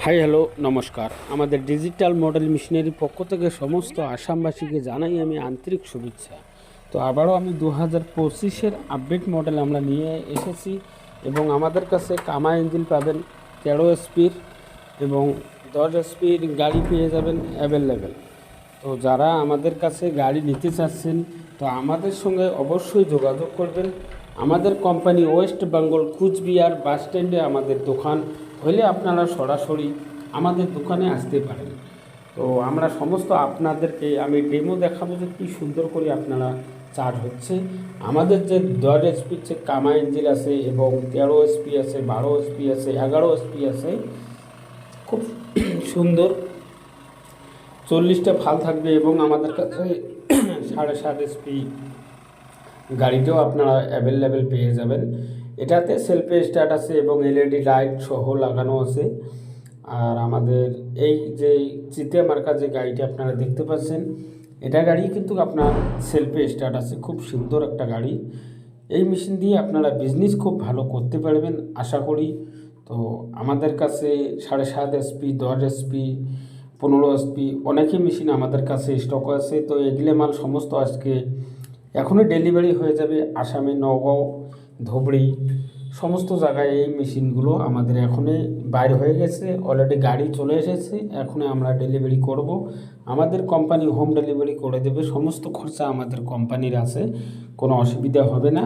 Hi hello নমস্কার। আমাদের digital model মেশিনারির পক্ষ থেকে সমস্ত আসামবাসীকে জানাই আমি আন্তরিক শুভেচ্ছা। তো আবারও আমি 2025-এর আপডেট মডেল আমরা নিয়ে এসেছি এবং আমাদের কাছে কামা ইঞ্জিন পাবেন 13 এসপির এবং 10 এসপির গাড়ি পেয়ে যাবেন অ্যাভেলেবেল। তো যারা আমাদের কাছে গাড়ি নিতে চাচ্ছেন তো আমাদের সঙ্গে অবশ্যই যোগাযোগ করবেন। আমাদের কোম্পানি ওয়েস্ট বেঙ্গল কুচবিহার বাস স্ট্যান্ডে আমাদের দোকান হলে আপনারা সরাসরি আমাদের দোকানে আসতে পারেন। তো আমরা সমস্ত আপনাদেরকে আমি ডেমো দেখাবো যে কী সুন্দর করে আপনারা চার্জ হচ্ছে। আমাদের যে 10 এসপির যে কামা ইঞ্জিন আছে এবং 13 এসপি আছে, 12 এসপি আছে, 11 এসপি আছে, খুব সুন্দর 40টা ফাল থাকবে এবং আমাদের কাছে 7.5 এসপি গাড়িটাও আপনারা অ্যাভেলেবেল পেয়ে যাবেন। এটাতে সেলফে স্টার্ট আছে এবং এলইডি লাইট সহ লাগানো আছে। আর আমাদের এই যে চিতে মার্কা যে গাড়িটা আপনারা দেখতে পাচ্ছেন এটা গাড়ি কিন্তু আপনার সেলফে স্টার্ট আছে, খুব সুন্দর একটা গাড়ি। এই মেশিন দিয়ে আপনারা বিজনেস খুব ভালো করতে পারবেন আশা করি। তো আমাদের কাছে 7.5 এসপি, 10 এসপি, 15 এসপি অনেকই মেশিন আমাদের কাছে স্টক আছে। তো এগুলো মাল সমস্ত আজকে এখনই ডেলিভারি হয়ে যাবে। আসামে নগাঁও, ধুবড়ি সমস্ত জায়গায় এই মেশিনগুলো আমাদের এখনই বাইর হয়ে গেছে, অলরেডি গাড়ি চলে এসেছে। এখনই আমরা ডেলিভারি করব। আমাদের কোম্পানি হোম ডেলিভারি করে দেবে, সমস্ত খরচা আমাদের কোম্পানির আছে, কোনো অসুবিধা হবে না।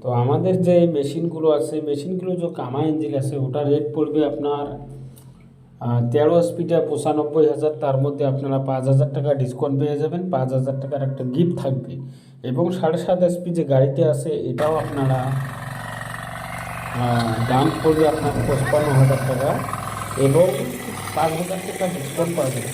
তো আমাদের যে মেশিনগুলো আছে, মেশিনগুলো যে কামা ইঞ্জিন আছে ওটা রেট পড়বে আপনার 13 এসপিটা 95,000, তার মধ্যে আপনারা 5,000 টাকা ডিসকাউন্ট পেয়ে যাবেন, 5,000 টাকার একটা গিফট থাকবে। এবং 7.5 এসপি যে গাড়িতে আছে এটাও আপনারা দাম পড়বে আপনার 55,000 টাকা এবং 5,000 টাকা ডিসকাউন্ট পাবেন।